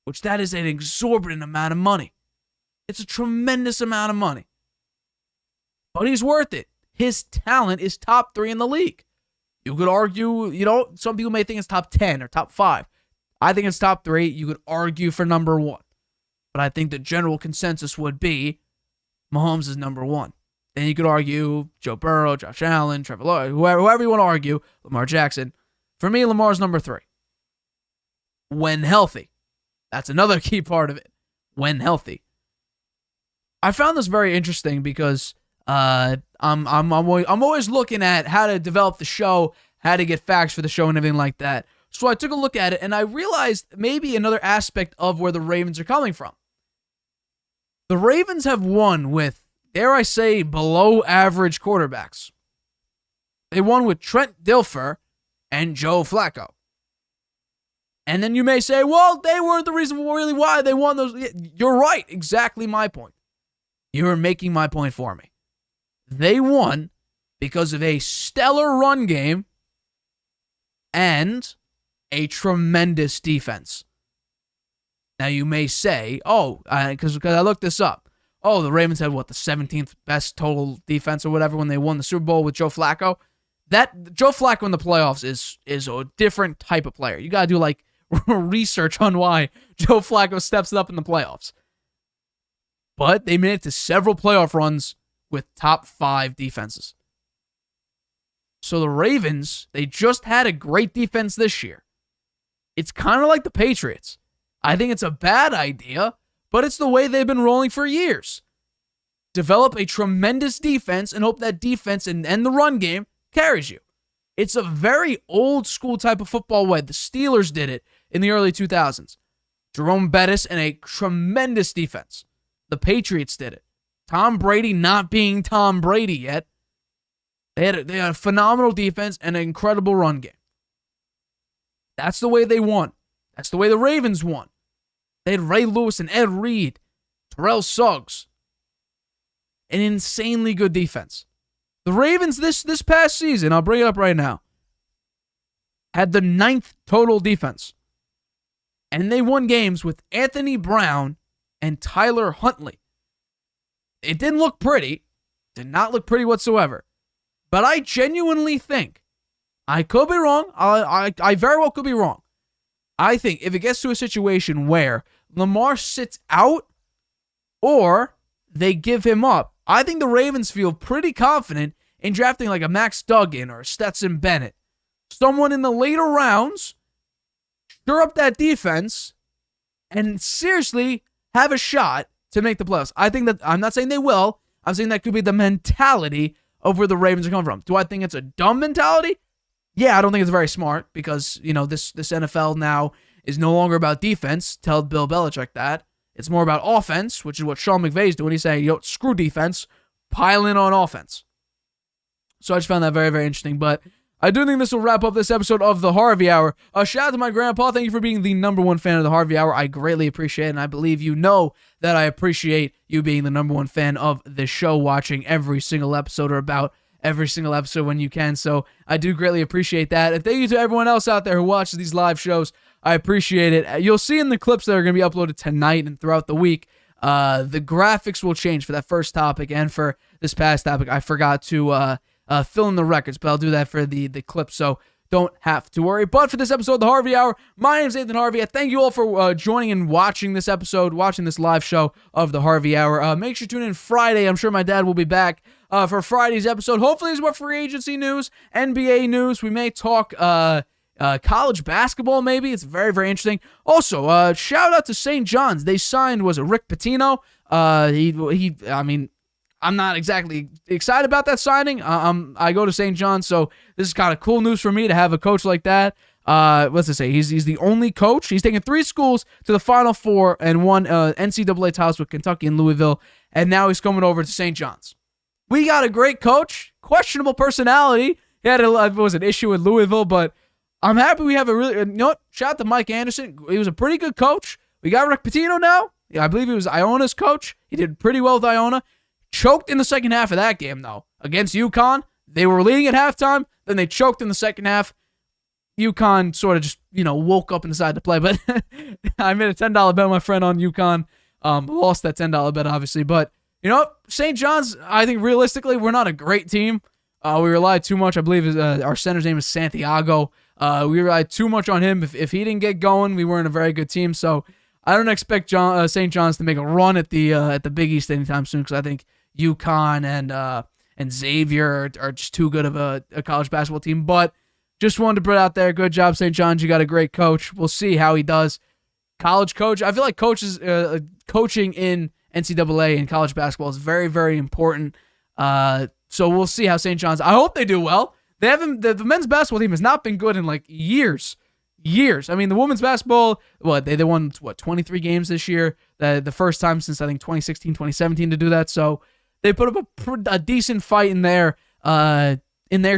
which that is an exorbitant amount of money. It's a tremendous amount of money. But he's worth it. His talent is top 3 in the league. You could argue, some people may think it's top 10 or top 5. I think it's top 3. You could argue for number 1. But I think the general consensus would be Mahomes is number 1. Then you could argue Joe Burrow, Josh Allen, Trevor Lawrence, whoever you want to argue, Lamar Jackson. For me, Lamar's number 3. When healthy. That's another key part of it. When healthy. I found this very interesting because I'm always looking at how to develop the show, how to get facts for the show and everything like that. So I took a look at it, and I realized maybe another aspect of where the Ravens are coming from. The Ravens have won with, dare I say, below average quarterbacks. They won with Trent Dilfer and Joe Flacco. And then you may say, well, they weren't the reason really why they won those. You're right. Exactly my point. You're making my point for me. They won because of a stellar run game and a tremendous defense. Now you may say, because I looked this up. Oh, the Ravens had the 17th best total defense or whatever when they won the Super Bowl with Joe Flacco. That Joe Flacco in the playoffs is a different type of player. You got to do research on why Joe Flacco steps it up in the playoffs. But they made it to several playoff runs with top 5 defenses. So the Ravens, they just had a great defense this year. It's kind of like the Patriots. I think it's a bad idea, but it's the way they've been rolling for years. Develop a tremendous defense and hope that defense and the run game carries you. It's a very old school type of football way. The Steelers did it in the early 2000s. Jerome Bettis and a tremendous defense. The Patriots did it. Tom Brady not being Tom Brady yet. They had a phenomenal defense and an incredible run game. That's the way they won. That's the way the Ravens won. They had Ray Lewis and Ed Reed, Terrell Suggs. An insanely good defense. The Ravens this past season, I'll bring it up right now, had the 9th total defense. And they won games with Anthony Brown and Tyler Huntley. It didn't look pretty. Did not look pretty whatsoever. But I genuinely think, I could be wrong. I very well could be wrong. I think if it gets to a situation where Lamar sits out or they give him up, I think the Ravens feel pretty confident in drafting like a Max Duggan or Stetson Bennett. Someone in the later rounds, stir up that defense, and seriously have a shot to make the playoffs. I think that, I'm not saying they will, I'm saying that could be the mentality of where the Ravens are coming from. Do I think it's a dumb mentality? Yeah, I don't think it's very smart because, this NFL now is no longer about defense. Tell Bill Belichick that. It's more about offense, which is what Sean McVay's doing. He's saying, screw defense, pile in on offense. So I just found that very, very interesting. But I do think this will wrap up this episode of the Harvey Hour. A shout out to my grandpa. Thank you for being the number one fan of the Harvey Hour. I greatly appreciate it, and I believe you know that I appreciate you being the number one fan of the show, watching every single episode or about every single episode when you can. So I do greatly appreciate that. And thank you to everyone else out there who watches these live shows. I appreciate it. You'll see in the clips that are going to be uploaded tonight and throughout the week, the graphics will change for that first topic and for this past topic. I forgot to fill in the records, but I'll do that for the clip, so don't have to worry. But for this episode of the Harvey Hour, my name is Stephen Harvey. I thank you all for joining and watching this episode, watching this live show of the Harvey Hour. Make sure to tune in Friday. I'm sure my dad will be back for Friday's episode. Hopefully it's more free agency news, NBA news. We may talk college basketball, maybe. It's very, very interesting. Also, shout out to St. John's. They signed, Rick Pitino? I'm not exactly excited about that signing. I go to St. John's, so this is kind of cool news for me to have a coach like that. What's it say? He's the only coach. He's taken 3 schools to the Final Four and won NCAA titles with Kentucky and Louisville, and now he's coming over to St. John's. We got a great coach, questionable personality. He had an issue with Louisville, but I'm happy we have a really, shout out to Mike Anderson. He was a pretty good coach. We got Rick Pitino now. Yeah, I believe he was Iona's coach. He did pretty well with Iona. Choked in the second half of that game, though. Against UConn, they were leading at halftime. Then they choked in the second half. UConn sort of just, woke up and decided to play. But I made a $10 bet with my friend on UConn. Lost that $10 bet, obviously. But, St. John's, I think realistically, we're not a great team. We relied too much. I believe our center's name is Santiago. We relied too much on him. If he didn't get going, we weren't a very good team. So I don't expect St. John's to make a run at the Big East anytime soon, because I think UConn and Xavier are just too good of a college basketball team. But just wanted to put it out there. Good job, St. John's. You got a great coach. We'll see how he does. College coach. I feel like coaches coaching in NCAA and college basketball is very, very important. So we'll see how St. John's. I hope they do well. They haven't. The men's basketball team has not been good in like years. I mean, the women's basketball, they won 23 games this year. The first time since I think 2016, 2017 to do that. So they put up a decent fight in their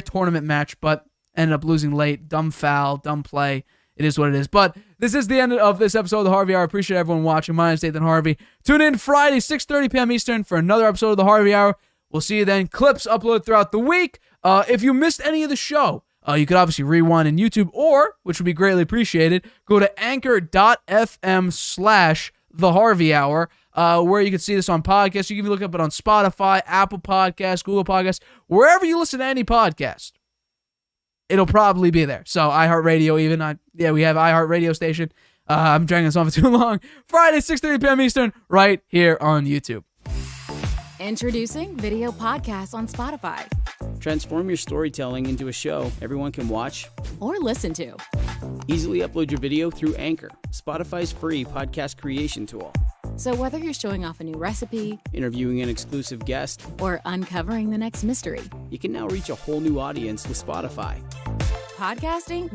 tournament match, but ended up losing late. Dumb foul, dumb play. It is what it is. But this is the end of this episode of the Harvey Hour. I appreciate everyone watching. My name is Nathan Harvey. Tune in Friday, 6:30 p.m. Eastern for another episode of the Harvey Hour. We'll see you then. Clips uploaded throughout the week. If you missed any of the show, you could obviously rewind in YouTube, or, which would be greatly appreciated, go to anchor.fm/The Harvey Hour, where you can see this on podcasts. You can look up it on Spotify, Apple Podcasts, Google Podcasts, wherever you listen to any podcast. It'll probably be there. So iHeartRadio even. We have iHeartRadio station. I'm dragging this on for too long. Friday, 6:30 p.m. Eastern, right here on YouTube. Introducing video podcasts on Spotify. Transform your storytelling into a show everyone can watch Or listen to. Easily upload your video through Anchor, Spotify's free podcast creation tool. So whether you're showing off a new recipe, Interviewing an exclusive guest, or uncovering the next mystery, you can now reach a whole new audience with Spotify. podcasting